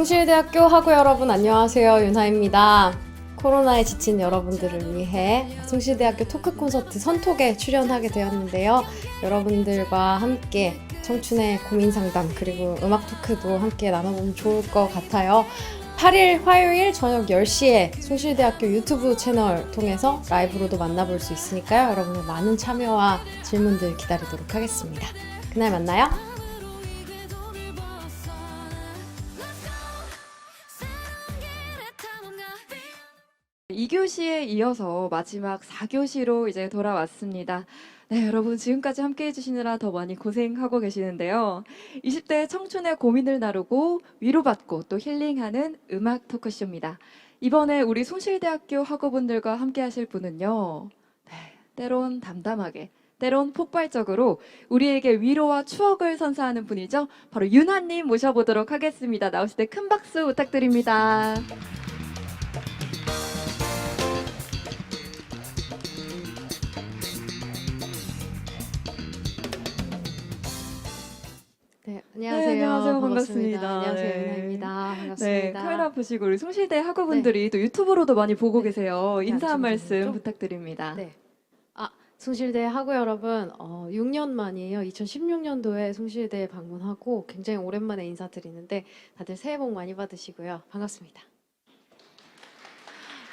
숭실대학교 학우 여러분 안녕하세요. 윤하입니다. 코로나에 지친 여러분들을 위해 숭실대학교 토크 콘서트 선톡에 출연하게 되었는데요. 여러분들과 함께 청춘의 고민 상담 그리고 음악 토크도 함께 나눠보면 좋을 것 같아요. 8일 화요일 저녁 10시에 숭실대학교 유튜브 채널 통해서 라이브로도 만나볼 수 있으니까요. 여러분의 많은 참여와 질문들 기다리도록 하겠습니다. 그날 만나요. 2교시에 이어서 마지막 4교시로 이제 돌아왔습니다. 네, 여러분 지금까지 함께 해주시느라 더 많이 고생하고 계시는데요. 20대 청춘의 고민을 나누고 위로받고 또 힐링하는 음악 토크쇼입니다. 이번에 우리 숭실대학교 학우분들과 함께 하실 분은요. 네, 때론 담담하게, 때론 폭발적으로 우리에게 위로와 추억을 선사하는 분이죠. 바로 윤하님 모셔보도록 하겠습니다. 나오실 때 큰 박수 부탁드립니다. 네, 안녕하세요. 네, 안녕하세요. 반갑습니다. 안녕하세요. 네. 윤아입니다. 반갑습니다. 네, 카메라 보시고 우리 숭실대 학우분들이 또 유튜브로도 많이 보고 네. 계세요. 인사 한 말씀 잠시만요. 부탁드립니다. 네. 숭실대 학우 여러분, 6년 만이에요. 2016년도에 숭실대에 방문하고 굉장히 오랜만에 인사드리는데 다들 새해 복 많이 받으시고요. 반갑습니다.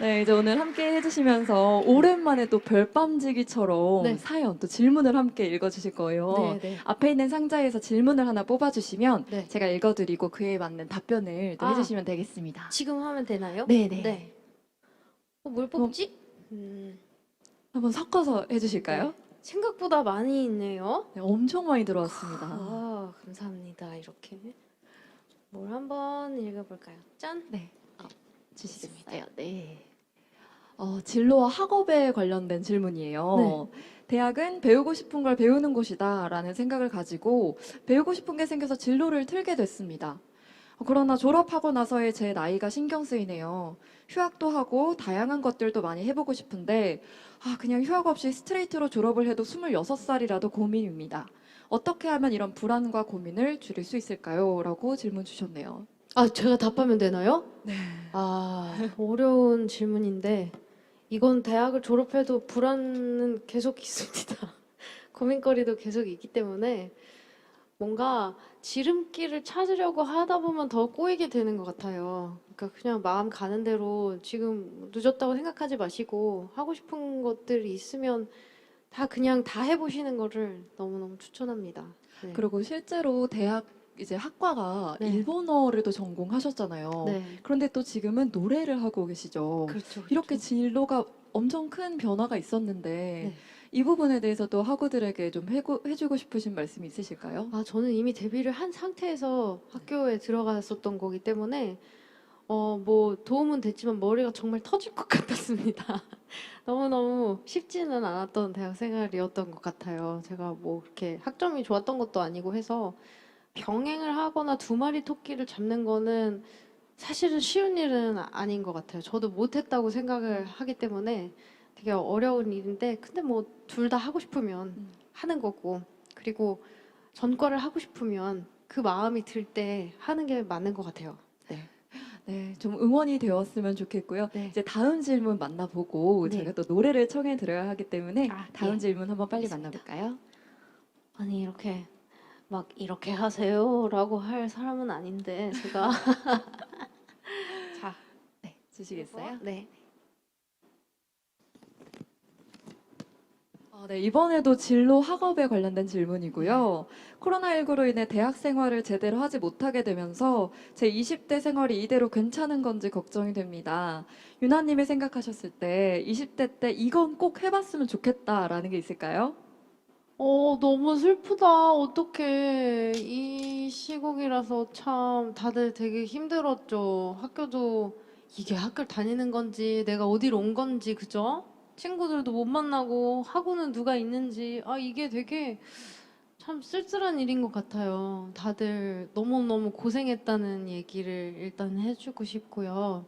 네, 이제 오늘 함께 해주시면서 오랜만에 또 별밤지기처럼 네. 사연 또 질문을 함께 읽어주실 거예요. 네, 네. 앞에 있는 상자에서 질문을 하나 뽑아주시면 네. 제가 읽어드리고 그에 맞는 답변을 또 해주시면 되겠습니다. 지금 하면 되나요? 네네. 네. 뭘 뽑지? 한번 섞어서 해주실까요? 생각보다 많이 있네요. 네, 엄청 많이 들어왔습니다. 감사합니다. 이렇게. 뭘 한번 읽어볼까요? 짠! 네, 주시겠어요? 네. 진로와 학업에 관련된 질문이에요. 네. 대학은 배우고 싶은 걸 배우는 곳이다라는 생각을 가지고 배우고 싶은 게 생겨서 진로를 틀게 됐습니다. 그러나 졸업하고 나서의 제 나이가 신경 쓰이네요. 휴학도 하고 다양한 것들도 많이 해보고 싶은데 그냥 휴학 없이 스트레이트로 졸업을 해도 26살이라도 고민입니다. 어떻게 하면 이런 불안과 고민을 줄일 수 있을까요? 라고 질문 주셨네요. 제가 답하면 되나요? 네. 어려운 질문인데 이건 대학을 졸업해도 불안은 계속 있습니다. 고민거리도 계속 있기 때문에 뭔가 지름길을 찾으려고 하다 보면 더 꼬이게 되는 것 같아요. 그러니까 그냥 마음 가는 대로 지금 늦었다고 생각하지 마시고 하고 싶은 것들이 있으면 다 그냥 다 해보시는 거를 너무너무 추천합니다. 네. 그리고 실제로 대학 이제 학과가 네. 일본어를 또 전공하셨잖아요. 네. 그런데 또 지금은 노래를 하고 계시죠. 그렇죠. 이렇게 진로가 엄청 큰 변화가 있었는데 네. 이 부분에 대해서도 학우들에게 좀 해주고 싶으신 말씀이 있으실까요? 저는 이미 데뷔를 한 상태에서 학교에 들어갔었던 거기 때문에 뭐 도움은 됐지만 머리가 정말 터질 것 같았습니다. 너무너무 쉽지는 않았던 대학 생활이었던 것 같아요. 제가 뭐 그렇게 학점이 좋았던 것도 아니고 해서 병행을 하거나 두 마리 토끼를 잡는 거는 사실은 쉬운 일은 아닌 것 같아요. 저도 못했다고 생각을 하기 때문에 되게 어려운 일인데 근데 뭐 둘 다 하고 싶으면 하는 거고 그리고 전과를 하고 싶으면 그 마음이 들 때 하는 게 맞는 것 같아요. 네, 좀 응원이 되었으면 좋겠고요. 네. 이제 다음 질문 만나보고 네. 저희가 또 노래를 청해 드려야 하기 때문에 다음 예. 질문 한번 빨리 알겠습니다. 만나볼까요? 아니 이렇게 막 이렇게 하세요라고 할 사람은 아닌데 제가 자 네, 주시겠어요? 네. 네, 이번에도 진로 학업에 관련된 질문이고요. 코로나19로 인해 대학 생활을 제대로 하지 못하게 되면서 제 20대 생활이 이대로 괜찮은 건지 걱정이 됩니다. 유나님이 생각하셨을 때 20대 때 이건 꼭 해봤으면 좋겠다라는 게 있을까요? 너무 슬프다. 어떡해. 이 시국이라서 참 다들 되게 힘들었죠. 학교도 이게 학교를 다니는 건지 내가 어디로 온 건지 그죠? 친구들도 못 만나고 학우는 누가 있는지 이게 되게 참 쓸쓸한 일인 것 같아요. 다들 너무너무 고생했다는 얘기를 일단 해주고 싶고요.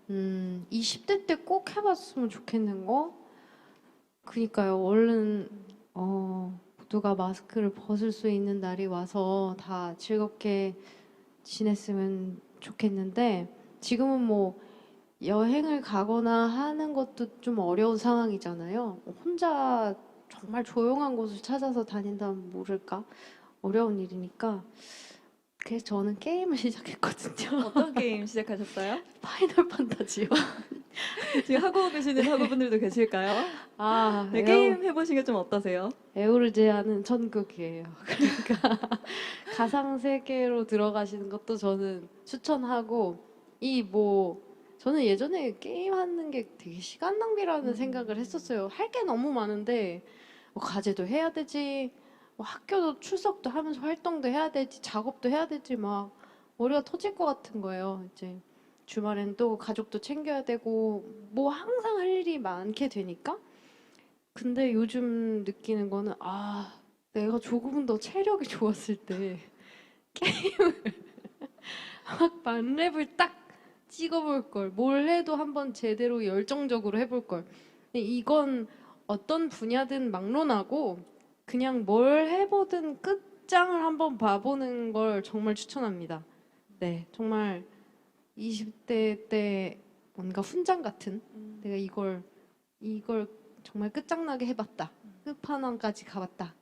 20대 때 꼭 해봤으면 좋겠는 거? 그니까요. 얼른 모두가 마스크를 벗을 수 있는 날이 와서 다 즐겁게 지냈으면 좋겠는데 지금은 뭐 여행을 가거나 하는 것도 좀 어려운 상황이잖아요. 혼자 정말 조용한 곳을 찾아서 다닌다면 모를까? 어려운 일이니까. 그래서 저는 게임을 시작했거든요. 어떤 게임 시작하셨어요? 파이널 판타지요. 지금 하고 계시는 학우분들도 계실까요? 아, 네, 게임 해보신 게 좀 어떠세요? 에오르제아는 천국이에요. 그러니까 가상 세계로 들어가시는 것도 저는 추천하고 이 뭐 저는 예전에 게임하는 게 되게 시간 낭비라는 생각을 했었어요. 할 게 너무 많은데 뭐 과제도 해야 되지, 뭐 학교도 출석도 하면서 활동도 해야 되지, 작업도 해야 되지 막 머리가 터질 것 같은 거예요. 이제 주말엔 또 가족도 챙겨야 되고 뭐 항상 할 일이 많게 되니까. 근데 요즘 느끼는 거는 내가 조금은 더 체력이 좋았을 때 막 만렙을 딱 찍어볼 걸. 뭘 해도 한번 제대로 열정적으로 해볼 걸. 근데 이건 어떤 분야든 막론하고 그냥 뭘 해보든 끝장을 한번 봐보는 걸 정말 추천합니다. 네, 정말 20대 때 뭔가 훈장 같은 내가 이걸 정말 끝장나게 해봤다. 끝판왕까지 가봤다.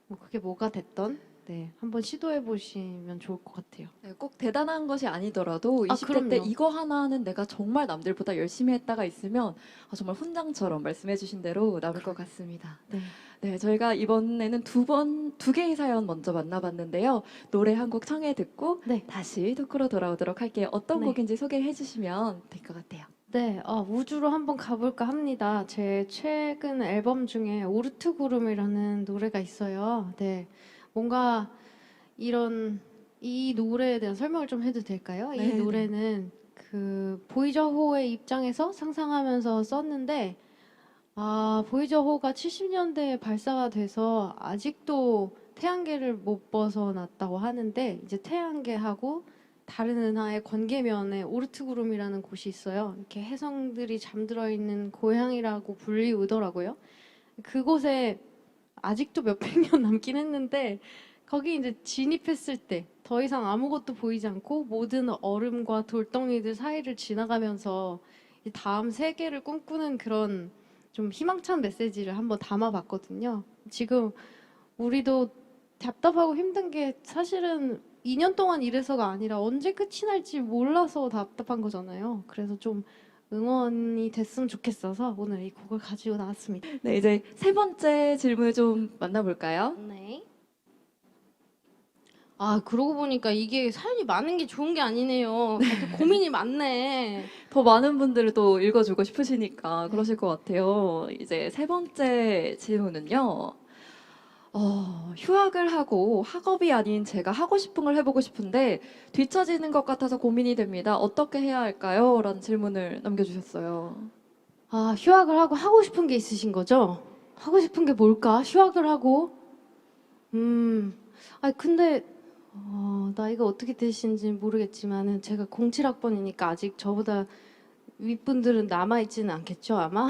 뭐 그게 뭐가 됐던 네, 한번 시도해 보시면 좋을 것 같아요. 네, 꼭 대단한 것이 아니더라도 20대 때 그럼요. 이거 하나는 내가 정말 남들보다 열심히 했다가 있으면 정말 훈장처럼 말씀해주신 대로 남을 것 같습니다. 네. 네, 저희가 이번에는 두 개의 사연 먼저 만나봤는데요. 노래 한 곡 청해 듣고 네. 다시 토크로 돌아오도록 할게요. 어떤 네. 곡인지 소개해 주시면 될 것 같아요. 네, 우주로 한번 가볼까 합니다. 제 최근 앨범 중에 오르트 구름이라는 노래가 있어요. 네, 뭔가 이 노래에 대한 설명을 좀 해도 될까요? 네, 이 노래는 그 보이저호의 입장에서 상상하면서 썼는데, 보이저호가 70년대에 발사가 돼서 아직도 태양계를 못 벗어났다고 하는데, 이제 태양계하고 다른 은하의 관계면에 오르트 구름이라는 곳이 있어요. 이렇게 혜성들이 잠들어 있는 고향이라고 불리우더라고요. 그곳에 아직도 몇백 년 남긴 했는데 거기 이제 진입했을 때 더 이상 아무것도 보이지 않고 모든 얼음과 돌덩이들 사이를 지나가면서 이 다음 세계를 꿈꾸는 그런 좀 희망찬 메시지를 한번 담아봤거든요. 지금 우리도 답답하고 힘든 게 사실은 2년 동안 이래서가 아니라 언제 끝이 날지 몰라서 답답한 거잖아요. 그래서 좀 응원이 됐으면 좋겠어서 오늘 이 곡을 가지고 나왔습니다. 네, 이제 세 번째 질문 좀 만나볼까요? 네. 그러고 보니까 이게 사연이 많은 게 좋은 게 아니네요. 다들 고민이 많네. 더 많은 분들을 또 읽어주고 싶으시니까 그러실 것 같아요. 이제 세 번째 질문은요. 휴학을 하고 학업이 아닌 제가 하고 싶은 걸 해보고 싶은데 뒤처지는 것 같아서 고민이 됩니다. 어떻게 해야 할까요? 라는 질문을 남겨주셨어요. 휴학을 하고 싶은 게 있으신 거죠? 하고 싶은 게 뭘까? 휴학을 하고 근데 나이가 어떻게 되시는지 모르겠지만은 제가 07학번이니까 아직 저보다 윗분들은 남아있지는 않겠죠, 아마?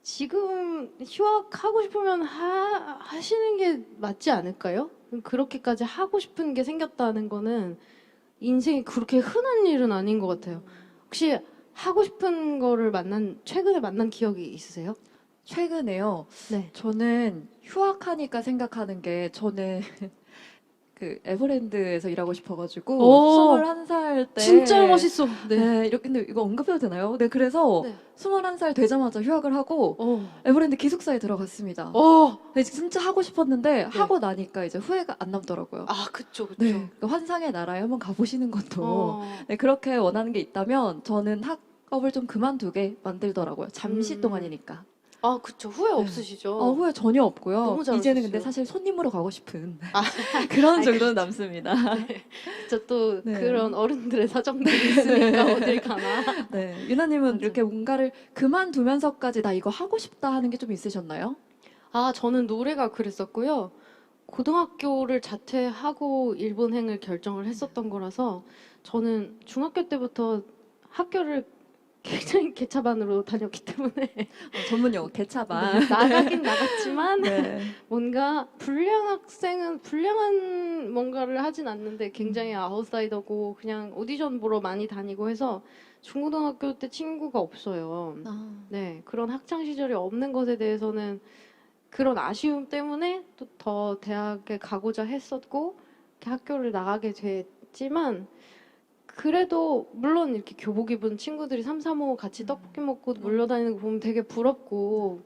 지금 휴학하고 싶으면 하시는 게 맞지 않을까요? 그렇게까지 하고 싶은 게 생겼다는 거는 인생이 그렇게 흔한 일은 아닌 것 같아요. 혹시 하고 싶은 거를 최근에 만난 기억이 있으세요? 최근에요. 네. 저는 휴학하니까 생각하는 게 저는 그 에버랜드에서 일하고 싶어가지고 오, 21살 때 진짜 멋있어. 네. 네, 이렇게 근데 이거 언급해도 되나요? 네, 그래서 네. 21살 되자마자 휴학을 하고 에버랜드 기숙사에 들어갔습니다. 네, 진짜 하고 싶었는데 하고 나니까 이제 후회가 안 남더라고요. 그쵸, 그쵸. 네, 그러니까 환상의 나라에 한번 가보시는 것도 어, 네, 그렇게 원하는 게 있다면 저는 학업을 좀 그만두게 만들더라고요. 잠시 음. 동안이니까. 그쵸. 후회 네. 없으시죠? 후회 전혀 없고요. 너무 이제는 잘하셨어요. 근데 사실 손님으로 가고 싶은 그런 정도는 남습니다. 저 또 네. 그런 어른들의 사정들이 있으니까 어딜 가나. 네, 유나님은 맞아. 이렇게 뭔가를 그만두면서까지 나 이거 하고 싶다 하는 게 좀 있으셨나요? 저는 노래가 그랬었고요. 고등학교를 자퇴하고 일본행을 결정을 했었던 거라서 저는 중학교 때부터 학교를 굉장히 개차반으로 다녔기 때문에 전문 용어 개차반. 나가긴 나갔지만 네. 뭔가 불량 학생은 불량한 뭔가를 하진 않는데 굉장히 아웃사이더고 그냥 오디션 보러 많이 다니고 해서 중고등학교 때 친구가 없어요. 네, 그런 학창 시절이 없는 것에 대해서는 그런 아쉬움 때문에 또 더 대학에 가고자 했었고 이렇게 학교를 나가게 됐지만 그래도 물론 이렇게 교복 입은 친구들이 3, 3호 같이 떡볶이 먹고 놀러다니는 거 보면 되게 부럽고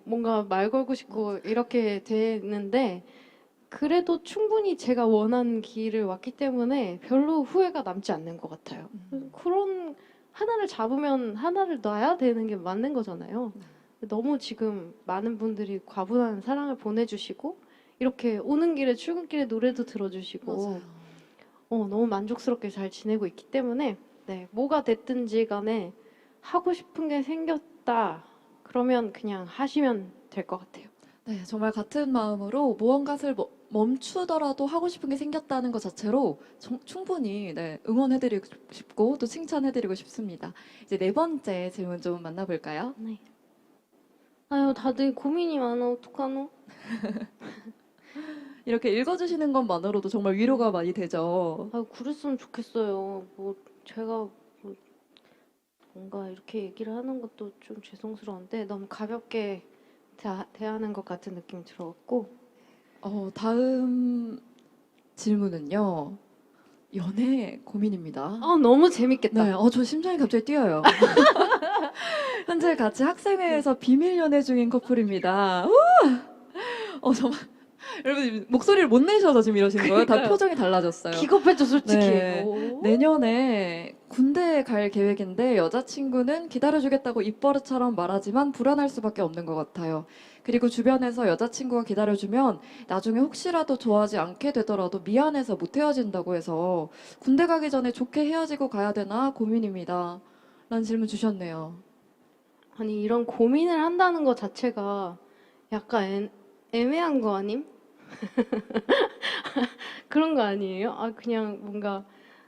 뭔가 말 걸고 싶고 이렇게 되는데 그래도 충분히 제가 원하는 길을 왔기 때문에 별로 후회가 남지 않는 것 같아요. 그런 하나를 잡으면 하나를 놔야 되는 게 맞는 거잖아요. 너무 지금 많은 분들이 과분한 사랑을 보내주시고 이렇게 오는 길에 출근길에 노래도 들어주시고 너무 만족스럽게 잘 지내고 있기 때문에 네, 뭐가 됐든지 간에 하고 싶은 게 생겼다 그러면 그냥 하시면 될 것 같아요. 네, 정말 같은 마음으로 무언가를 멈추더라도 하고 싶은 게 생겼다는 것 자체로 충분히 네, 응원해드리고 싶고 또 칭찬해드리고 싶습니다. 이제 네 번째 질문 좀 만나볼까요? 네. 아유 다들 고민이 많아 어떡하노? 이렇게 읽어주시는 것만으로도 정말 위로가 많이 되죠. 아유 그랬으면 좋겠어요. 뭐 제가 뭐 뭔가 이렇게 얘기를 하는 것도 좀 죄송스러운데 너무 가볍게 대하는 것 같은 느낌이 들어갖고 다음 질문은요. 연애 고민입니다. 너무 재밌겠다. 네, 저 심장이 갑자기 뛰어요. 현재 같이 학생회에서 비밀 연애 중인 커플입니다. 우와! 정말 여러분 목소리를 못 내셔서 지금 이러시는 거예요? 다 그러니까요. 표정이 달라졌어요. 기겁했죠 솔직히. 네. 오. 내년에 군대에 갈 계획인데 여자친구는 기다려주겠다고 입버릇처럼 말하지만 불안할 수밖에 없는 것 같아요. 그리고 주변에서 여자친구가 기다려주면 나중에 혹시라도 좋아하지 않게 되더라도 미안해서 못 헤어진다고 해서 군대 가기 전에 좋게 헤어지고 가야 되나 고민입니다. 라는 질문 주셨네요. 아니 이런 고민을 한다는 것 자체가 약간 애매한 거 아님? 그런 거 아니에요? 그냥 뭔가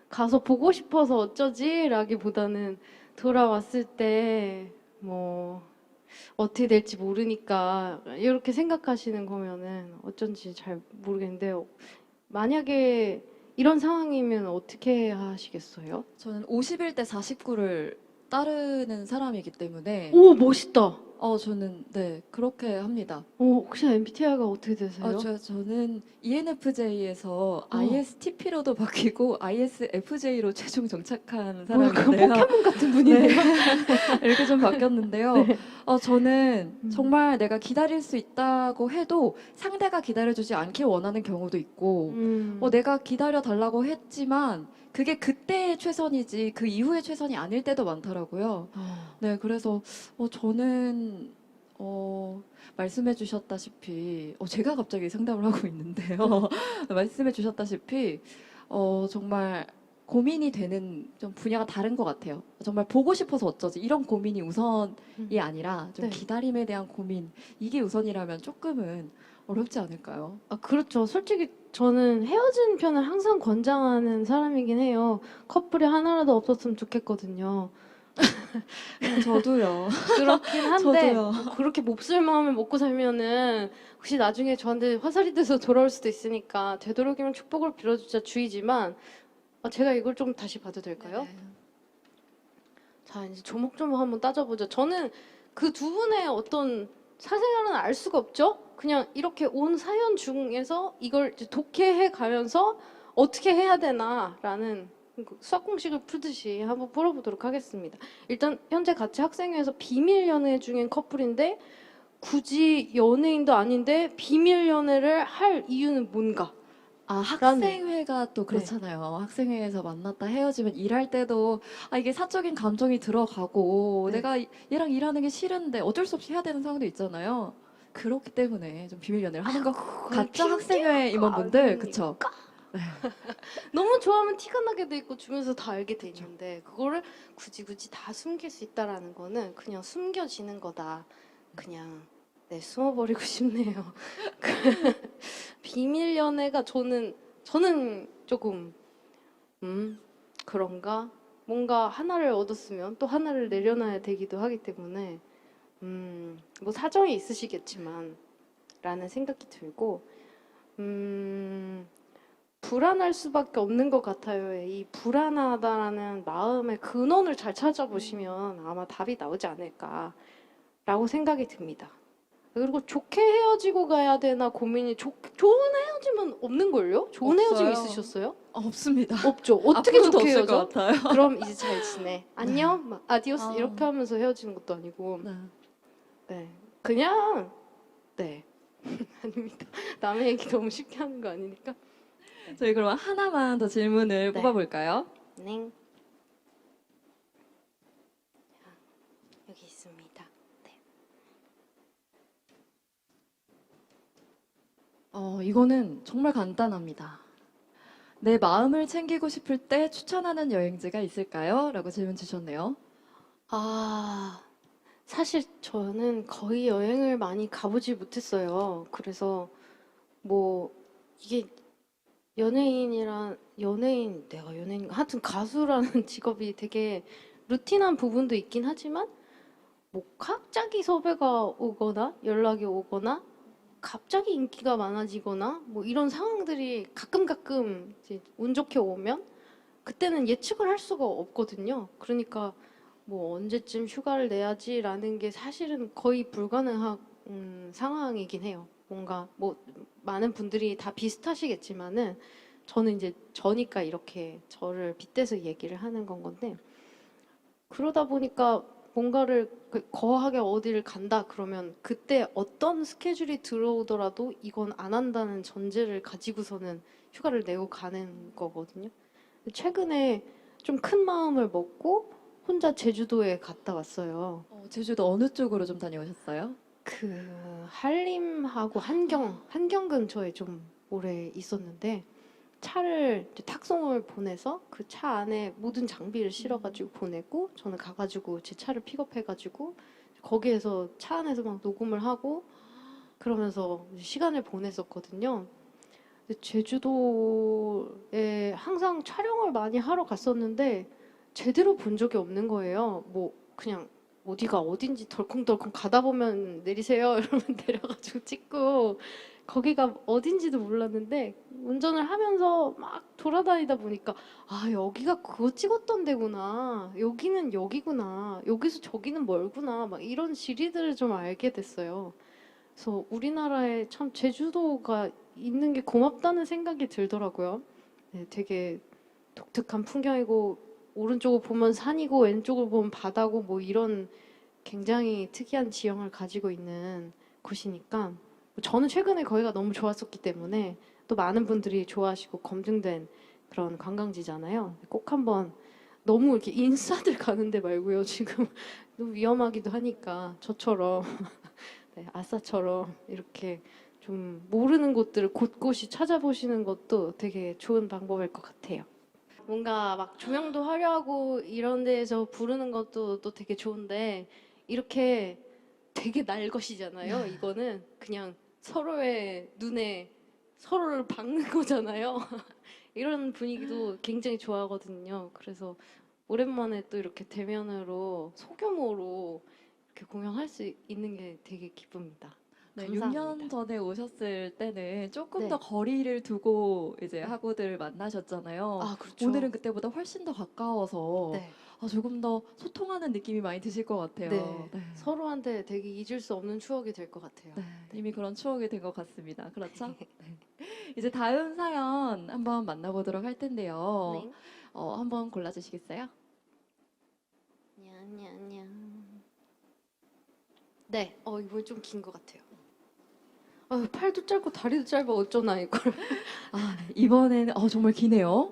가서 보고 싶어서 어쩌지라기보다는 돌아왔을 때 뭐 어떻게 될지 모르니까 이렇게 생각하시는 거면은 어쩐지 잘 모르겠는데 만약에 이런 상황이면 어떻게 하시겠어요? 저는 51대 49를 따르는 사람이기 때문에 오 멋있다. 저는 네 그렇게 합니다. 혹시 MBTI가 어떻게 되세요? 저는 ENFJ에서 ISTP로도 바뀌고 ISFJ로 최종 정착한 그 사람인데요. 포켓몬 같은 분이네요. 이렇게 좀 바뀌었는데요. 네. 저는 음. 정말 내가 기다릴 수 있다고 해도 상대가 기다려주지 않길 원하는 경우도 있고 내가 기다려 달라고 했지만 그게 그때의 최선이지 그 이후의 최선이 아닐 때도 많더라고요. 네, 그래서 저는 말씀해 주셨다시피 제가 갑자기 상담을 하고 있는데요. 말씀해 주셨다시피 정말 고민이 되는 좀 분야가 다른 것 같아요. 정말 보고 싶어서 어쩌지 이런 고민이 우선이 아니라 좀 네. 기다림에 대한 고민 이게 우선이라면 조금은 어렵지 않을까요? 그렇죠. 솔직히 저는 헤어지는 편을 항상 권장하는 사람이긴 해요. 커플이 하나라도 없었으면 좋겠거든요. 저도요. 그렇긴 한데 저도요. 그렇게 몹쓸 마음을 먹고 살면은 혹시 나중에 저한테 화살이 돼서 돌아올 수도 있으니까 되도록이면 축복을 빌어주자 주의지만 제가 이걸 좀 다시 봐도 될까요? 네. 자 이제 조목조목 한번 따져보죠. 저는 그 두 분의 어떤 사생활은 알 수가 없죠. 그냥 이렇게 온 사연 중에서 이걸 이제 독해해 가면서 어떻게 해야 되나라는 수학 공식을 풀듯이 한번 풀어보도록 하겠습니다. 일단 현재 같이 학생회에서 비밀 연애 중인 커플인데 굳이 연예인도 아닌데 비밀 연애를 할 이유는 뭔가? 학생회가 또 그렇잖아요. 학생회에서 만났다 헤어지면 일할 때도 이게 사적인 감정이 들어가고 네. 내가 얘랑 일하는 게 싫은데 어쩔 수 없이 해야 되는 상황도 있잖아요. 그렇기 때문에 좀 비밀 연애를 하는 거 가짜 학생회 임원분들 그쵸? 너무 좋아하면 티가 나게 돼 있고 주변에서 다 알게 돼 있는데 그거를 굳이 다 숨길 수 있다라는 거는 그냥 숨겨지는 거다. 그냥 숨어버리고 싶네요. 비밀 연애가 저는 조금 그런가? 뭔가 하나를 얻었으면 또 하나를 내려놔야 되기도 하기 때문에 뭐 사정이 있으시겠지만 라는 생각이 들고 불안할 수밖에 없는 것 같아요. 이 불안하다라는 마음의 근원을 잘 찾아보시면 아마 답이 나오지 않을까라고 생각이 듭니다. 그리고 좋게 헤어지고 가야 되나 고민이 좋은 헤어짐은 없는걸요? 좋은 헤어짐 없어요. 있으셨어요? 없습니다. 없죠. 어떻게 앞으로도 좋게 없을 것 헤어져? 같아요. 그럼 이제 잘 지내. 안녕? 막 아디오스 아. 이렇게 하면서 헤어지는 것도 아니고 네. 네. 그냥 네. 아닙니다. 남의 얘기 너무 쉽게 하는 거 아니니까. 저희 그럼 하나만 더 질문을 네. 뽑아볼까요? 네. 여기 있습니다. 네. 이거는 정말 간단합니다. 내 마음을 챙기고 싶을 때 추천하는 여행지가 있을까요? 라고 질문 주셨네요. 아, 사실 저는 거의 여행을 많이 가보지 못했어요. 그래서 뭐 이게 내가 연예인, 하여튼 가수라는 직업이 되게 루틴한 부분도 있긴 하지만 뭐 갑자기 섭외가 오거나 연락이 오거나 갑자기 인기가 많아지거나 뭐 이런 상황들이 가끔 이제 운 좋게 오면 그때는 예측을 할 수가 없거든요. 그러니까 뭐 언제쯤 휴가를 내야지라는 게 사실은 거의 불가능한 상황이긴 해요. 뭔가 뭐 많은 분들이 다 비슷하시겠지만은 저는 이제 저니까 이렇게 저를 빗대서 얘기를 하는 건데 그러다 보니까 뭔가를 거하게 어디를 간다 그러면 그때 어떤 스케줄이 들어오더라도 이건 안 한다는 전제를 가지고서는 휴가를 내고 가는 거거든요. 최근에 좀 큰 마음을 먹고 혼자 제주도에 갔다 왔어요. 제주도 어느 쪽으로 좀 다녀오셨어요? 그 한림하고 한경 근처에 좀 오래 있었는데 차를 이제 탁송을 보내서 그 차 안에 모든 장비를 실어가지고 보내고 저는 가가지고 제 차를 픽업해가지고 거기에서 차 안에서 막 녹음을 하고 그러면서 시간을 보냈었거든요. 근데 제주도에 항상 촬영을 많이 하러 갔었는데 제대로 본 적이 없는 거예요. 뭐 그냥 어디가 어딘지 덜컹덜컹 가다 보면 내리세요 이러면 내려가지고 찍고 거기가 어딘지도 몰랐는데 운전을 하면서 막 돌아다니다 보니까 아 여기가 그거 찍었던 데구나 여기는 여기구나 여기서 저기는 멀구나 막 이런 지리들을 좀 알게 됐어요. 그래서 우리나라에 참 제주도가 있는 게 고맙다는 생각이 들더라고요. 네, 되게 독특한 풍경이고 오른쪽을 보면 산이고 왼쪽을 보면 바다고 뭐 이런 굉장히 특이한 지형을 가지고 있는 곳이니까 저는 최근에 거기가 너무 좋았었기 때문에 또 많은 분들이 좋아하시고 검증된 그런 관광지잖아요. 꼭 한번 너무 이렇게 인싸들 가는데 말고요. 지금 너무 위험하기도 하니까 저처럼 네, 아싸처럼 이렇게 좀 모르는 곳들을 곳곳이 찾아보시는 것도 되게 좋은 방법일 것 같아요. 뭔가 막 조명도 화려하고 이런 데에서 부르는 것도 또 되게 좋은데 이렇게 되게 날 것이잖아요. 이거는 그냥 서로의 눈에 서로를 박는 거잖아요. 이런 분위기도 굉장히 좋아하거든요. 그래서 오랜만에 또 이렇게 대면으로 소규모로 이렇게 공연할 수 있는 게 되게 기쁩니다. 네, 감사합니다. 6년 전에 오셨을 때는 조금 네. 더 거리를 두고 이제 학우들을 만나셨잖아요. 아 그렇죠. 오늘은 그때보다 훨씬 더 가까워서 네. 조금 더 소통하는 느낌이 많이 드실 것 같아요. 네. 네. 서로한테 되게 잊을 수 없는 추억이 될 것 같아요. 네, 이미 그런 추억이 된 것 같습니다. 그렇죠? 네. 이제 다음 사연 한번 만나보도록 할 텐데요. 네. 한번 골라주시겠어요? 냐냐냐. 네. 이번 좀 긴 것 같아요. 팔도 짧고 다리도 짧아 어쩌나 이걸. 이번에는 정말 기네요.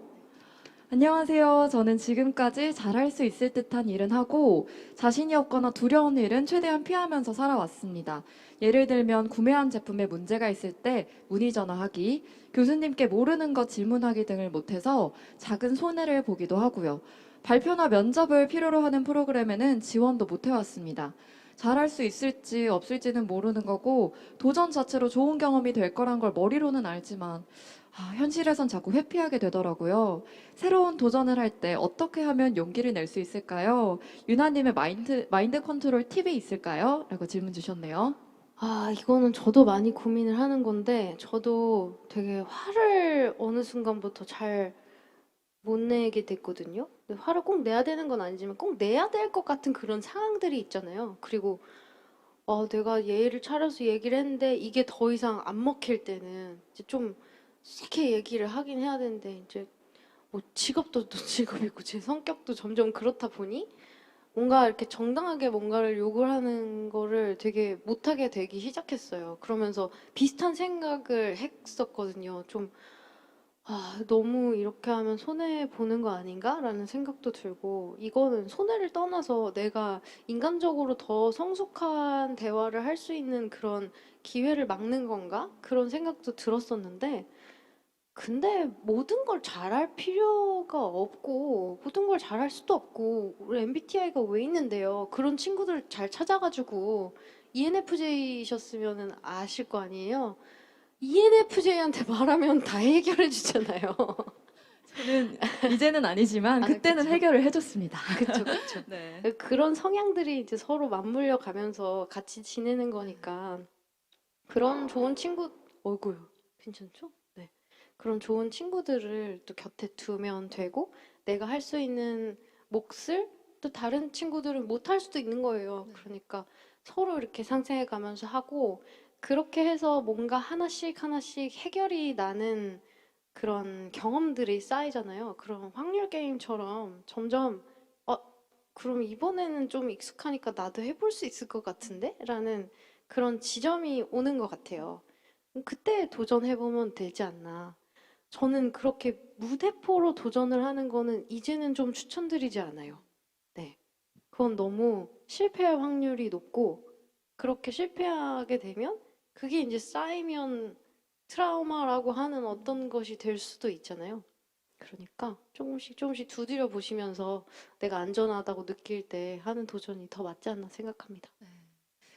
안녕하세요. 저는 지금까지 잘할 수 있을 듯한 일은 하고 자신이 없거나 두려운 일은 최대한 피하면서 살아왔습니다. 예를 들면 구매한 제품에 문제가 있을 때 문의 전화하기, 교수님께 모르는 것 질문하기 등을 못해서 작은 손해를 보기도 하고요. 발표나 면접을 필요로 하는 프로그램에는 지원도 못 해왔습니다. 잘할 수 있을지 없을지는 모르는 거고 도전 자체로 좋은 경험이 될 거란 걸 머리로는 알지만 현실에선 자꾸 회피하게 되더라고요. 새로운 도전을 할 때 어떻게 하면 용기를 낼 수 있을까요? 유나님의 마인드 컨트롤 팁이 있을까요? 라고 질문 주셨네요. 아, 이거는 저도 많이 고민을 하는 건데, 저도 되게 화를 어느 순간부터 잘 못 내게 됐거든요. 근데 화를 꼭 내야 되는 건 아니지만 꼭 내야 될 것 같은 그런 상황들이 있잖아요. 그리고 내가 예의를 차려서 얘기를 했는데 이게 더 이상 안 먹힐 때는 이제 좀 세게 얘기를 하긴 해야 되는데 이제 뭐 직업도 또 직업이고 제 성격도 점점 그렇다 보니 뭔가 이렇게 정당하게 뭔가를 요구를 하는 거를 되게 못하게 되기 시작했어요. 그러면서 비슷한 생각을 했었거든요. 좀 너무 이렇게 하면 손해 보는 거 아닌가라는 생각도 들고, 이거는 손해를 떠나서 내가 인간적으로 더 성숙한 대화를 할 수 있는 그런 기회를 막는 건가? 그런 생각도 들었었는데, 근데 모든 걸 잘할 필요가 없고, 모든 걸 잘할 수도 없고, 우리 MBTI가 왜 있는데요? 그런 친구들 잘 찾아가지고, ENFJ셨으면 아실 거 아니에요? ENFJ한테 말하면 다 해결해 주잖아요. 저는 이제는 아니지만 아, 그때는 그쵸. 해결을 해줬습니다. 그쵸, 그쵸. 네. 그런 성향들이 이제 서로 맞물려 가면서 같이 지내는 거니까 그런 좋은 친구, 어이구요, 괜찮죠? 네. 그런 좋은 친구들을 또 곁에 두면 되고 내가 할 수 있는 몫을 또 다른 친구들은 못 할 수도 있는 거예요. 그러니까 서로 이렇게 상생해 가면서 하고 그렇게 해서 뭔가 하나씩 하나씩 해결이 나는 그런 경험들이 쌓이잖아요. 그런 확률 게임처럼 점점 어, 그럼 이번에는 좀 익숙하니까 나도 해볼 수 있을 것 같은데? 라는 그런 지점이 오는 것 같아요. 그때 도전해보면 되지 않나. 저는 그렇게 무대포로 도전을 하는 거는 이제는 좀 추천드리지 않아요. 네. 그건 너무 실패할 확률이 높고, 그렇게 실패하게 되면 그게 이제 쌓이면 트라우마라고 하는 어떤 것이 될 수도 있잖아요. 그러니까 조금씩 조금씩 두드려 보시면서 내가 안전하다고 느낄 때 하는 도전이 더 맞지 않나 생각합니다.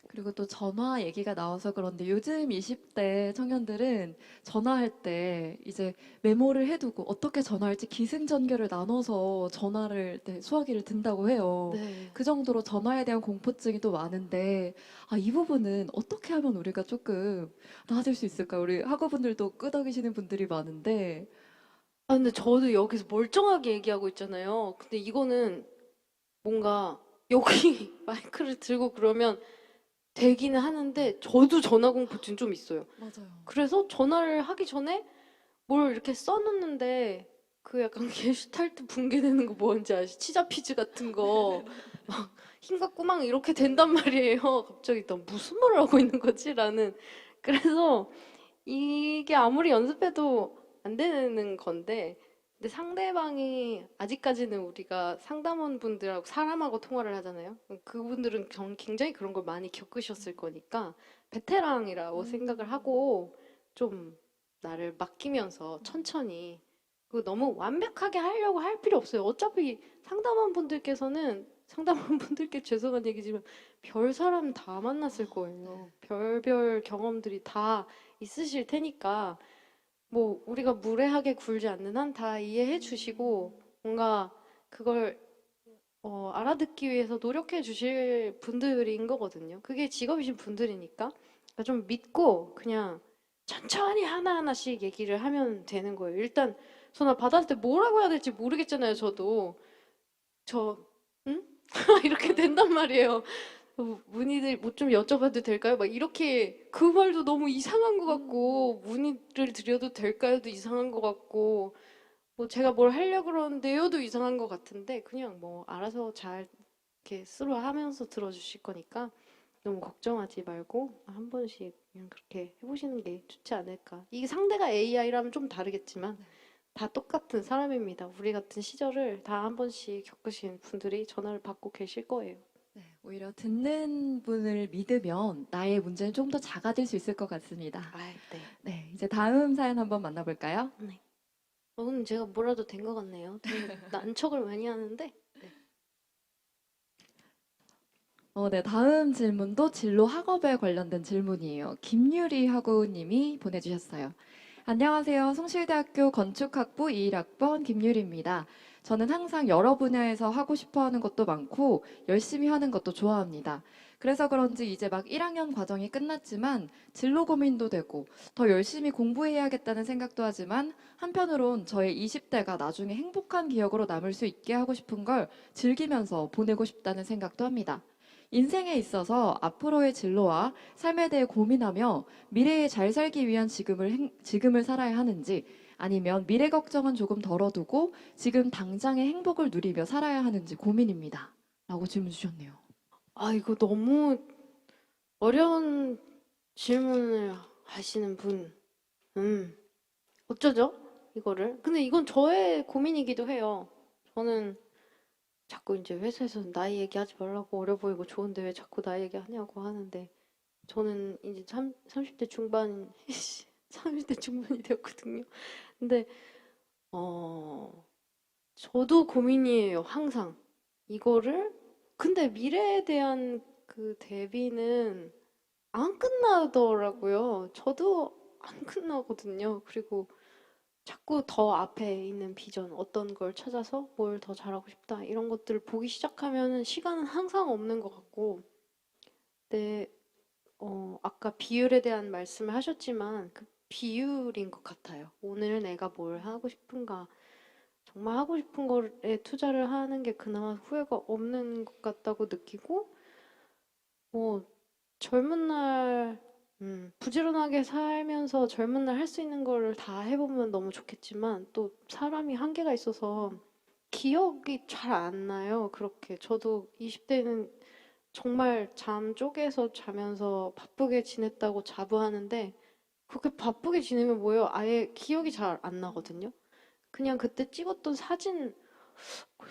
그리고 또 전화 얘기가 나와서 그런데 요즘 20대 청년들은 전화할 때 이제 메모를 해두고 어떻게 전화할지 기승전결을 나눠서 전화를 수화기를 든다고 해요. 네. 그 정도로 전화에 대한 공포증이 또 많은데 이 부분은 어떻게 하면 우리가 조금 나아질 수 있을까요? 우리 학우분들도 끄덕이시는 분들이 많은데 근데 저도 여기서 멀쩡하게 얘기하고 있잖아요. 근데 이거는 뭔가 여기 마이크를 들고 그러면 되기는 하는데 저도 전화 공포증 좀 있어요. 맞아요. 그래서 전화를 하기 전에 뭘 이렇게 써놓는데 그 약간 게슈탈트 붕괴되는 거 뭔지 아시? 치자피즈 같은 거 막 흰과 꾸망 이렇게 된단 말이에요. 갑자기 나 무슨 말을 하고 있는 거지? 라는 그래서 이게 아무리 연습해도 안 되는 건데 근데 상대방이 아직까지는 우리가 상담원 분들하고 사람하고 통화를 하잖아요. 그분들은 굉장히 그런 걸 많이 겪으셨을 거니까 베테랑이라고 생각을 하고 좀 나를 맡기면서 천천히 그 너무 완벽하게 하려고 할 필요 없어요. 어차피 상담원 분들께서는 상담원 분들께 죄송한 얘기지만 별 사람 다 만났을 거예요. 별별 경험들이 다 있으실 테니까 뭐 우리가 무례하게 굴지 않는 한 다 이해해 주시고 뭔가 그걸 알아듣기 위해서 노력해 주실 분들인 거거든요. 그게 직업이신 분들이니까 그러니까 좀 믿고 그냥 천천히 하나하나씩 얘기를 하면 되는 거예요. 일단 전화 받았을 때 뭐라고 해야 될지 모르겠잖아요. 저도 저 응? 이렇게 된단 말이에요. 문의들 뭐 좀 여쭤봐도 될까요? 막 이렇게 그 말도 너무 이상한 것 같고 문의를 드려도 될까요도 이상한 것 같고 뭐 제가 뭘 하려고 그러는데요도 이상한 것 같은데 그냥 뭐 알아서 잘 이렇게 스스로하면서 들어주실 거니까 너무 걱정하지 말고 한 번씩 그냥 그렇게 해보시는 게 좋지 않을까. 이게 상대가 AI라면 좀 다르겠지만 다 똑같은 사람입니다. 우리 같은 시절을 다 한 번씩 겪으신 분들이 전화를 받고 계실 거예요. 네, 오히려 듣는 분을 믿으면 나의 문제는 좀 더 작아질 수 있을 것 같습니다. 네. 네, 이제 다음 사연 한번 만나볼까요? 네. 오늘 제가 뭐라도 된 것 같네요. 저는 난척을 많이 하는데. 네. 네, 다음 질문도 진로 학업에 관련된 질문이에요. 김유리 학우님이 보내주셨어요. 안녕하세요. 숭실대학교 건축학부 21학번 김유리입니다. 저는 항상 여러 분야에서 하고 싶어 하는 것도 많고 열심히 하는 것도 좋아합니다. 그래서 그런지 이제 막 1학년 과정이 끝났지만 진로 고민도 되고 더 열심히 공부해야겠다는 생각도 하지만 한편으론 저의 20대가 나중에 행복한 기억으로 남을 수 있게 하고 싶은 걸 즐기면서 보내고 싶다는 생각도 합니다. 인생에 있어서 앞으로의 진로와 삶에 대해 고민하며 미래에 잘 살기 위한 지금을 살아야 하는지 아니면 미래 걱정은 조금 덜어두고 지금 당장의 행복을 누리며 살아야 하는지 고민입니다. 라고 질문 주셨네요. 아, 이거 너무 어려운 질문을 하시는 분. 어쩌죠? 이거를. 근데 이건 저의 고민이기도 해요. 저는 자꾸 이제 회사에서 나이 얘기하지 말라고 어려 보이고 좋은데 왜 자꾸 나이 얘기하냐고 하는데 저는 이제 30대 중반, 30대 중반이 되었거든요. 근데 저도 고민이에요, 항상. 이거를 근데 미래에 대한 그 대비는 안 끝나더라고요. 저도 안 끝나거든요. 그리고 자꾸 더 앞에 있는 비전, 어떤 걸 찾아서 뭘 더 잘하고 싶다, 이런 것들을 보기 시작하면 시간은 항상 없는 것 같고, 근데, 아까 비율에 대한 말씀을 하셨지만, 그 비율인 것 같아요. 오늘 내가 뭘 하고 싶은가, 정말 하고 싶은 거에 투자를 하는 게 그나마 후회가 없는 것 같다고 느끼고, 뭐, 젊은 날, 부지런하게 살면서 젊은 날 할 수 있는 거를 다 해보면 너무 좋겠지만, 또 사람이 한계가 있어서 기억이 잘 안 나요. 그렇게. 저도 20대는 정말 잠 쪼개서 자면서 바쁘게 지냈다고 자부하는데, 그렇게 바쁘게 지내면 뭐예요? 아예 기억이 잘 안 나거든요. 그냥 그때 찍었던 사진,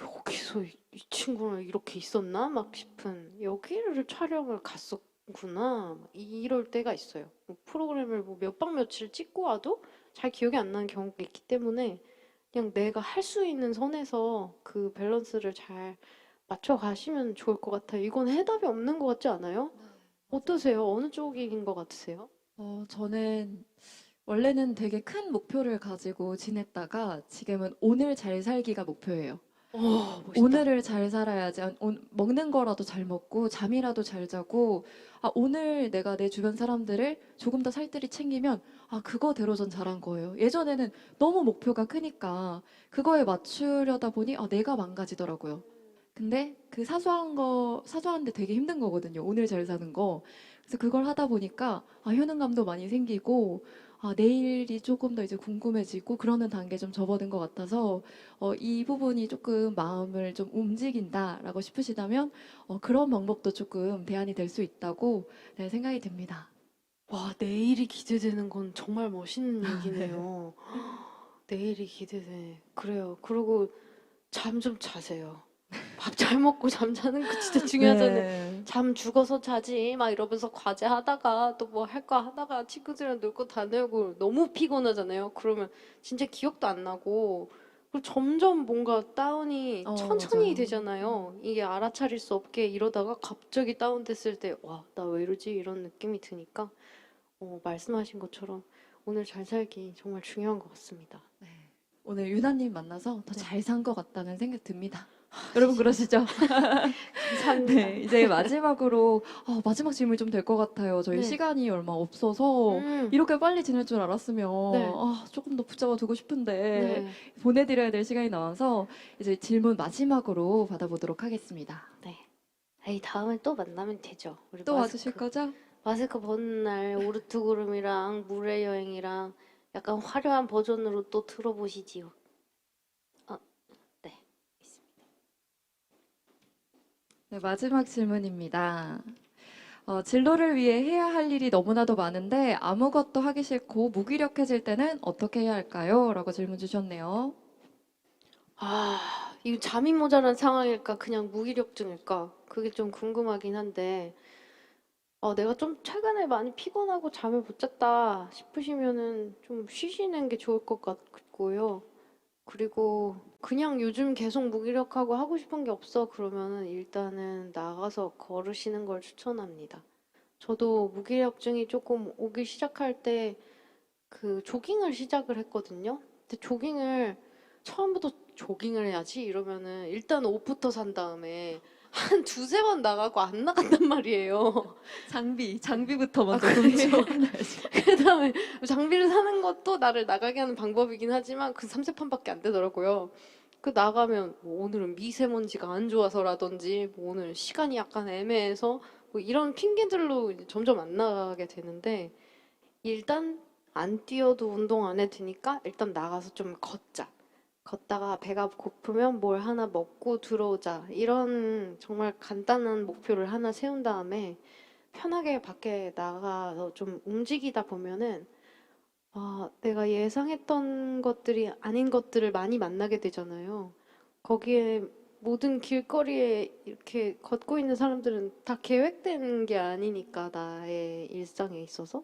여기서 이 친구는 이렇게 있었나? 막 싶은, 여기를 촬영을 갔었구나. 막 이럴 때가 있어요. 뭐 프로그램을 뭐 몇 박 며칠 찍고 와도 잘 기억이 안 나는 경우가 있기 때문에 그냥 내가 할 수 있는 선에서 그 밸런스를 잘 맞춰 가시면 좋을 것 같아요. 이건 해답이 없는 것 같지 않아요? 어떠세요? 어느 쪽인 것 같으세요? 저는 원래는 되게 큰 목표를 가지고 지냈다가 지금은 오늘 잘 살기가 목표예요. 멋있다. 오늘을 잘 살아야지. 먹는 거라도 잘 먹고, 잠이라도 잘 자고, 오늘 내가 내 주변 사람들을 조금 더 살뜰히 챙기면, 그거대로 전 잘한 거예요. 예전에는 너무 목표가 크니까, 그거에 맞추려다 보니, 내가 망가지더라고요. 근데 그 사소한데 되게 힘든 거거든요. 오늘 잘 사는 거. 그래서 그걸 하다 보니까, 효능감도 많이 생기고, 내일이 조금 더 이제 궁금해지고, 그러는 단계에 좀 접어든 것 같아서, 이 부분이 조금 마음을 좀 움직인다라고 싶으시다면 그런 방법도 조금 대안이 될 수 있다고 네, 생각이 듭니다. 와, 내일이 기대되는 건 정말 멋있는 네. 얘기네요. 내일이 기대돼. 그래요. 그리고 잠 좀 자세요. 밥 잘 먹고 잠자는 거 진짜 중요하잖아요. 네. 잠 죽어서 자지 막 이러면서 과제 하다가 또 뭐 할 거 하다가 친구들이랑 놀고 다니고 너무 피곤하잖아요. 그러면 진짜 기억도 안 나고 그리고 점점 뭔가 다운이 천천히 맞아요. 되잖아요. 이게 알아차릴 수 없게 이러다가 갑자기 다운됐을 때 와, 나 왜 이러지? 이런 느낌이 드니까 말씀하신 것처럼 오늘 잘 살기 정말 중요한 것 같습니다. 네. 오늘 유나님 만나서 더 네. 잘 산 것 같다는 생각 듭니다. 여러분 그러시죠? 감사합니다. 네, 이제 마지막으로 마지막 질문이 좀 될 것 같아요. 저희 네. 시간이 얼마 없어서 음, 이렇게 빨리 지낼 줄 알았으면 네. 조금 더 붙잡아 두고 싶은데 네. 보내드려야 될 시간이 나와서 이제 질문 마지막으로 받아보도록 하겠습니다. 네. 에이, 다음에 또 만나면 되죠. 우리 또 와주실 거죠? 마스크 벗는 날 오르트구름이랑 물의 여행이랑 약간 화려한 버전으로 또 들어보시지요. 아, 네. 있습니다. 네, 마지막 질문입니다. 진로를 위해 해야 할 일이 너무나도 많은데 아무것도 하기 싫고 무기력해질 때는 어떻게 해야 할까요? 라고 질문 주셨네요. 이거 잠이 모자란 상황일까? 그냥 무기력증일까? 그게 좀 궁금하긴 한데, 내가 좀 최근에 많이 피곤하고 잠을 못 잤다 싶으시면은 좀 쉬시는 게 좋을 것 같고요. 그리고 그냥 요즘 계속 무기력하고 하고 싶은 게 없어 그러면은 일단은 나가서 걸으시는 걸 추천합니다. 저도 무기력증이 조금 오기 시작할 때 그 조깅을 시작을 했거든요. 근데 조깅을 처음부터 조깅을 해야지 이러면은 일단 옷부터 산 다음에 한 두세 번 나가고 안 나간단 말이에요. 장비부터 먼저 그래요? 구매해놔야죠. 그다음에 장비를 사는 것도 나를 나가게 하는 방법이긴 하지만 그 3세판밖에 안 되더라고요. 그 나가면 뭐 오늘은 미세먼지가 안 좋아서라든지 뭐 오늘 시간이 약간 애매해서 뭐 이런 핑계들로 이제 점점 안 나가게 되는데 일단 안 뛰어도 운동 안 해도 되니까 일단 나가서 좀 걷자. 걷다가 배가 고프면 뭘 하나 먹고 들어오자. 이런 정말 간단한 목표를 하나 세운 다음에 편하게 밖에 나가서 좀 움직이다 보면은 내가 예상했던 것들이 아닌 것들을 많이 만나게 되잖아요. 거기에 모든 길거리에 이렇게 걷고 있는 사람들은 다 계획된 게 아니니까 나의 일상에 있어서.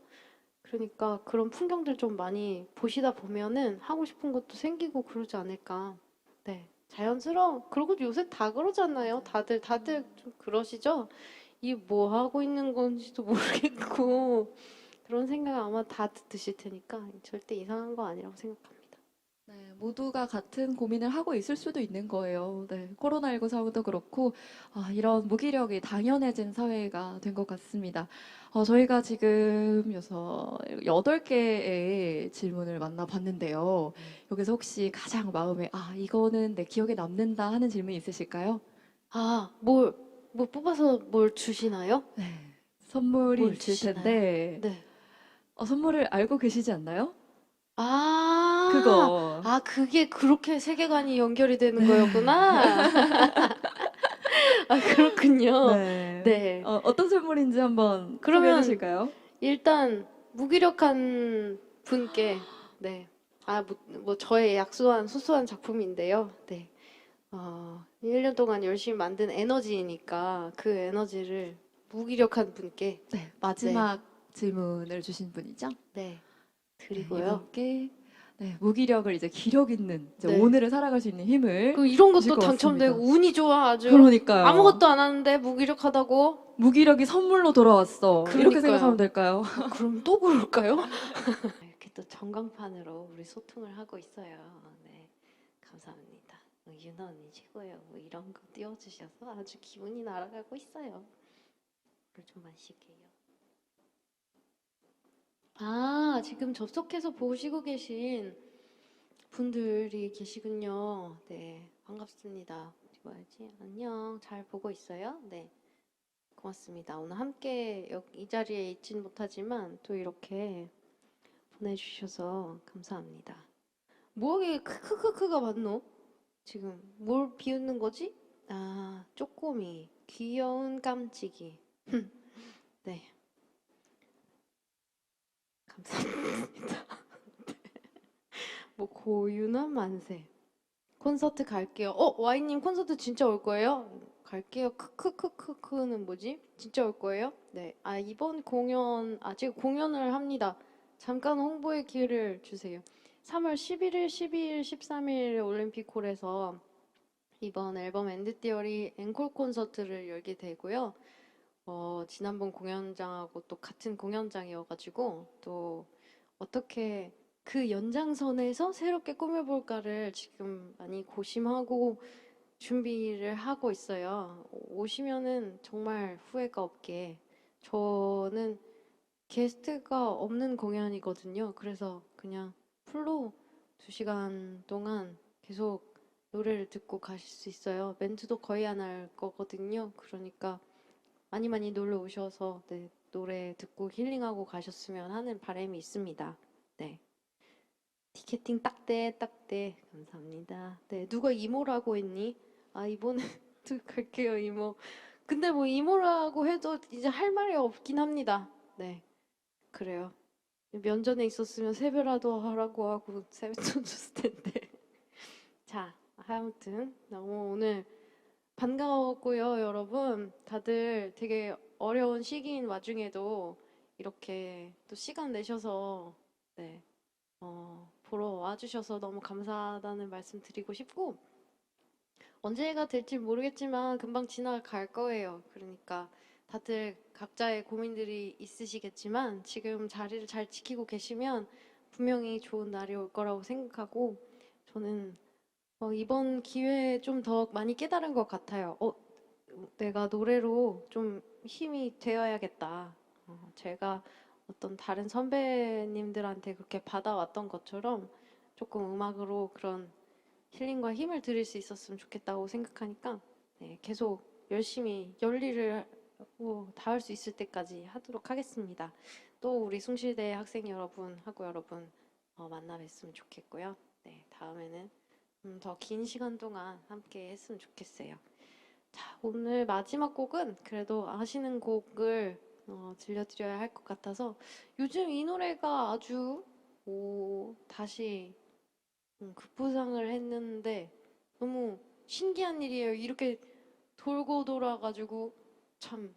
그러니까 그런 풍경들 좀 많이 보시다 보면은 하고 싶은 것도 생기고 그러지 않을까. 네. 그리고 요새 다 그러잖아요. 다들 좀 그러시죠? 이 뭐 하고 있는 건지도 모르겠고 그런 생각 아마 다 드실 테니까 절대 이상한 거 아니라고 생각합니다. 네, 모두가 같은 고민을 하고 있을 수도 있는 거예요. 네, 코로나19 사고도 그렇고, 이런 무기력이 당연해진 사회가 된 것 같습니다. 저희가 지금 8개의 질문을 만나봤는데요. 여기서 혹시 가장 마음에, 이거는 내 기억에 남는다 하는 질문이 있으실까요? 뭐 뽑아서 뭘 주시나요? 네, 선물이 뭘 있을 주시나요? 텐데, 네. 선물을 알고 계시지 않나요? 아, 그거. 그게 그렇게 세계관이 연결이 되는 거였구나. 그렇군요. 네. 네. 어떤 선물인지 한번 소개해 그러면 주실까요? 일단 무기력한 분께 네. 뭐 저의 약소한 소소한 작품인데요. 네. 1년 동안 열심히 만든 에너지니까 그 에너지를 무기력한 분께 네, 마지막 질문을 주신 분이죠. 네, 네, 드리고요. 이분께 무기력을 이제 기력 있는 이제 네. 오늘을 살아갈 수 있는 힘을 이런 주실 것도 것 당첨되고 같습니다. 운이 좋아 아주. 그러니까요. 아무것도 안 하는데 무기력하다고? 무기력이 선물로 돌아왔어. 이렇게 그러니까요. 생각하면 될까요? 그럼 또 그럴까요? 이렇게 또 전광판으로 우리 소통을 하고 있어요. 네, 감사합니다. 유나 언니 최고예요. 뭐 이런 거 띄워주셔서 아주 기분이 날아가고 있어요. 물 좀 마실게요. 지금 접속해서 보시고 계신 분들이 계시군요. 네, 반갑습니다. 어디 봐야지. 안녕. 잘 보고 있어요? 네, 고맙습니다. 오늘 함께 이 자리에 있진 못하지만 또 이렇게 보내주셔서 감사합니다. 뭐하게 크크크크가 맞노? 지금 뭘 비웃는 거지? 쪼꼬미. 귀여운 깜찍이. 네, 감사합니다. 뭐 고유나 만세. 콘서트 갈게요. 와이님 콘서트 진짜 올 거예요? 갈게요. 크크크크크는 뭐지? 진짜 올 거예요? 네. 이번 공연 아직 공연을 합니다. 잠깐 홍보의 기회를 주세요. 3월 11일, 12일, 13일 올림픽홀에서 이번 앨범 엔드 티어리 앵콜 콘서트를 열게 되고요. 지난번 공연장하고 또 같은 공연장이어가지고 또 어떻게 그 연장선에서 새롭게 꾸며볼까를 지금 많이 고심하고 준비를 하고 있어요. 오시면은 정말 후회가 없게. 저는 게스트가 없는 공연이거든요. 그래서 그냥 풀로 2시간 동안 계속 노래를 듣고 가실 수 있어요. 멘트도 거의 안 할 거거든요. 그러니까 많이 많이 놀러 오셔서 네, 노래 듣고 힐링하고 가셨으면 하는 바람이 있습니다. 네. 티켓팅 딱대 감사합니다. 네, 누가 이모라고 했니? 이번에 또 갈게요 이모. 근데 뭐 이모라고 해도 이제 할 말이 없긴 합니다. 네, 그래요. 면전에 있었으면 세배라도 하라고 하고 세뱃돈 줬을 텐데. 자, 아무튼 너무 오늘 반가웠고요, 여러분. 다들 되게 어려운 시기인 와중에도 이렇게 또 시간 내셔서 네, 보러 와주셔서 너무 감사하다는 말씀 드리고 싶고 언제가 될지 모르겠지만 금방 지나갈 거예요. 그러니까 다들 각자의 고민들이 있으시겠지만 지금 자리를 잘 지키고 계시면 분명히 좋은 날이 올 거라고 생각하고 저는 이번 기회에 좀 더 많이 깨달은 것 같아요. 내가 노래로 좀 힘이 되어야겠다. 제가 어떤 다른 선배님들한테 그렇게 받아왔던 것처럼 조금 음악으로 그런 힐링과 힘을 드릴 수 있었으면 좋겠다고 생각하니까 네, 계속 열심히 열일을 닿을 수 있을 때까지 하도록 하겠습니다. 또 우리 숭실대 학생 여러분하고 여러분 만나 뵀으면 좋겠고요. 네, 다음에는 더 긴 시간 동안 함께 했으면 좋겠어요. 자, 오늘 마지막 곡은 그래도 아시는 곡을 들려드려야 할 것 같아서 요즘 이 노래가 아주 다시 급부상을 했는데 너무 신기한 일이에요. 이렇게 돌고 돌아가지고 참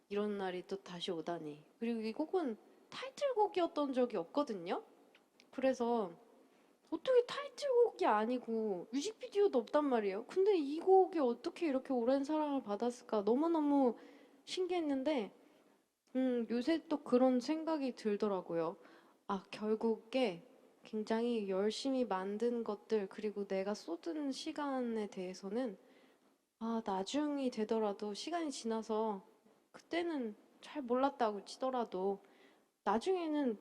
이런 날이 또 다시 오다니. 그리고 이 곡은 타이틀곡이었던 적이 없거든요. 그래서 어떻게 타이틀곡이 아니고 뮤직비디오도 없단 말이에요. 근데 이 곡이 어떻게 이렇게 오랜 사랑을 받았을까 너무너무 신기했는데 요새 또 그런 생각이 들더라고요. 결국에 굉장히 열심히 만든 것들 그리고 내가 쏟은 시간에 대해서는 나중이 되더라도 시간이 지나서 그때는 잘 몰랐다고 치더라도 나중에는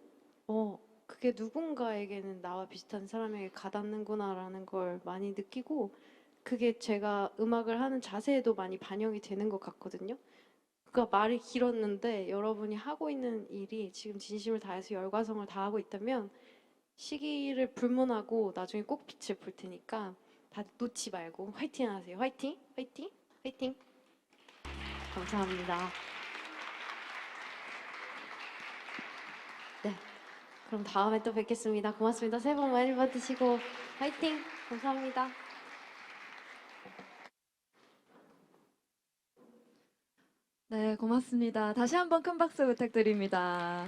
그게 누군가에게는 나와 비슷한 사람에게 가닿는구나라는 걸 많이 느끼고 그게 제가 음악을 하는 자세에도 많이 반영이 되는 것 같거든요. 그러니까 말이 길었는데 여러분이 하고 있는 일이 지금 진심을 다해서 열과성을 다하고 있다면 시기를 불문하고 나중에 꼭 빛을 볼 테니까 다들 놓지 말고 화이팅 하세요. 화이팅! 화이팅! 화이팅! 감사합니다. 네. 그럼 다음에 또 뵙겠습니다. 고맙습니다. 새해 복 많이 받으시고 화이팅! 감사합니다. 네, 고맙습니다. 다시 한번 큰 박수 부탁드립니다.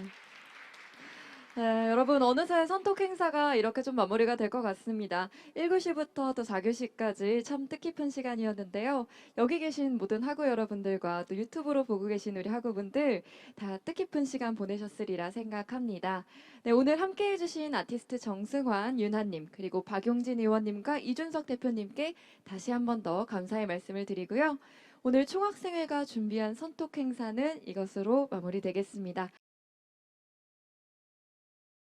네, 여러분 어느새 선톡 행사가 이렇게 좀 마무리가 될 것 같습니다. 1교시부터 또 4교시까지 참 뜻깊은 시간이었는데요. 여기 계신 모든 학우 여러분들과 또 유튜브로 보고 계신 우리 학우분들 다 뜻깊은 시간 보내셨으리라 생각합니다. 네, 오늘 함께 해주신 아티스트 정승환, 윤하님, 그리고 박용진 의원님과 이준석 대표님께 다시 한 번 더 감사의 말씀을 드리고요. 오늘 총학생회가 준비한 선톡 행사는 이것으로 마무리되겠습니다.